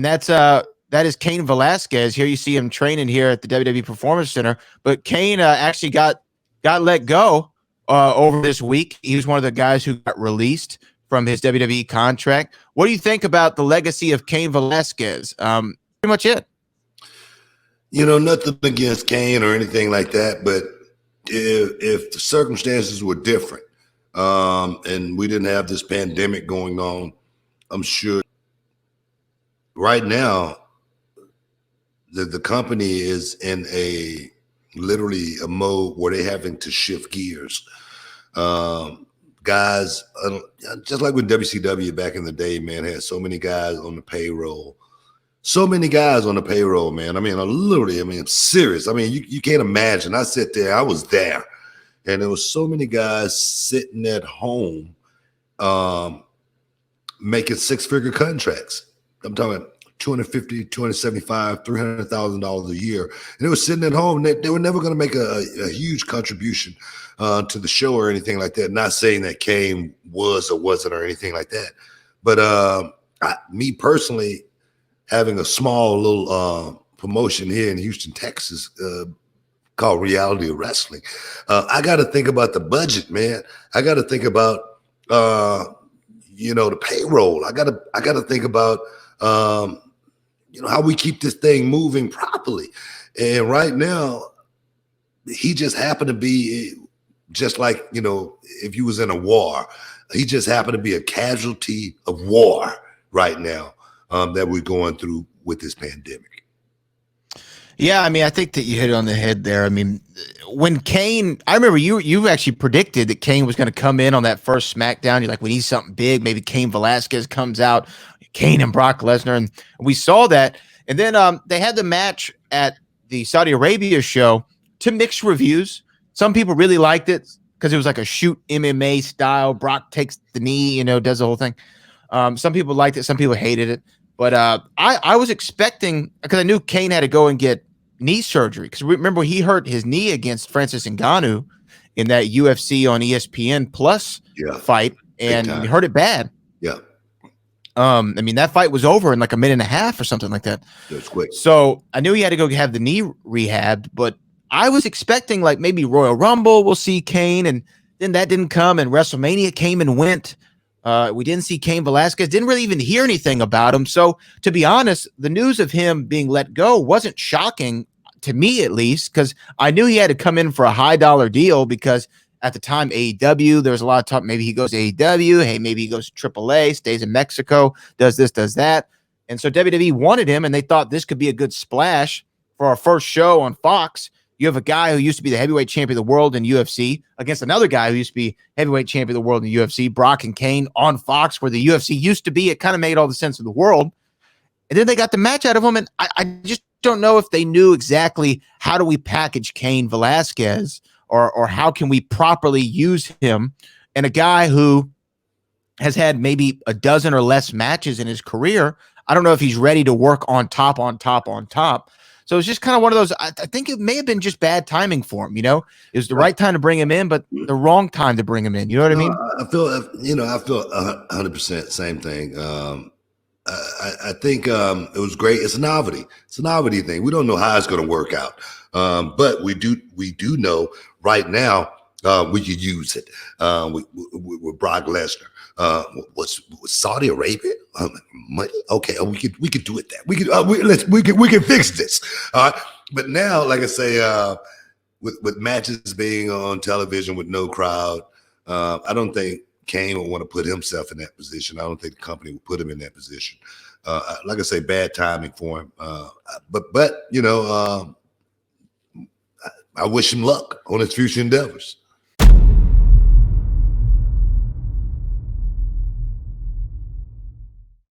and that is Cain Velasquez. Here you see him training here at the WWE Performance Center. But Cain actually got let go over this week. He was one of the guys who got released from his WWE contract. What do you think about the legacy of Cain Velasquez? Pretty much it. Nothing against Cain or anything like that, but if the circumstances were different, and we didn't have this pandemic going on, I'm sure right now the company is in literally a mode where they're having to shift gears. Guys, just like with WCW back in the day, man, had so many guys on the payroll. So many guys on the payroll, man. I mean, I'm serious. I mean, you can't imagine. I sat there, I was there, and there was so many guys sitting at home making six-figure contracts. I'm talking about $250, $275, $300,000 a year. And they were sitting at home. They were never going to make a huge contribution to the show or anything like that. Not saying that Cain was or wasn't or anything like that. But me personally, having a small little promotion here in Houston, Texas, called Reality of Wrestling, I got to think about the budget, man. I got to think about the payroll. I got to think about how we keep this thing moving properly. And right now, he just happened to be just like if you was in a war, he just happened to be a casualty of war right now. That we're going through with this pandemic. Yeah, I mean, I think that you hit it on the head there. I mean, when Cain, I remember you actually predicted that Cain was going to come in on that first SmackDown. You're like, we need something big. Maybe Cain Velasquez comes out, Cain and Brock Lesnar, and we saw that. And then they had the match at the Saudi Arabia show to mixed reviews. Some people really liked it because it was like a shoot MMA style. Brock takes the knee, does the whole thing. Some people liked it. Some people hated it. But I was expecting, because I knew Cain had to go and get knee surgery. Because remember, he hurt his knee against Francis Ngannou in that UFC on ESPN Plus fight, and he hurt it bad. Yeah. I mean, that fight was over in like a minute and a half or something like that. It was quick. So I knew he had to go have the knee rehabbed, but I was expecting like maybe Royal Rumble, we'll see Cain, and then that didn't come, and WrestleMania came and went. We didn't see Cain Velasquez, didn't really even hear anything about him. So to be honest, the news of him being let go wasn't shocking to me, at least, because I knew he had to come in for a high dollar deal, because at the time, AEW, there was a lot of talk. Maybe he goes to AEW. Hey, maybe he goes to AAA, stays in Mexico, does this, does that. And so WWE wanted him, and they thought this could be a good splash for our first show on Fox. You have a guy who used to be the heavyweight champion of the world in UFC against another guy who used to be heavyweight champion of the world in UFC, Brock and Cain, on Fox, where the UFC used to be. It kind of made all the sense in the world. And then they got the match out of him, and I just don't know if they knew exactly how do we package Cain Velasquez, or how can we properly use him. And a guy who has had maybe a dozen or less matches in his career, I don't know if he's ready to work on top. So it's just kind of one of those, I think it may have been just bad timing for him, It was the right time to bring him in, but the wrong time to bring him in. You know what I mean? I feel 100% same thing. I think it was great. It's a novelty. It's a novelty thing. We don't know how it's going to work out. But we do know right now we could use it with Brock Lesnar. Was Saudi Arabia money? Okay, we could do it. That we can fix this. All right, but now, like I say, with matches being on television with no crowd, I don't think Cain would want to put himself in that position. I don't think the company would put him in that position. Like I say, bad timing for him. But I wish him luck on his future endeavors.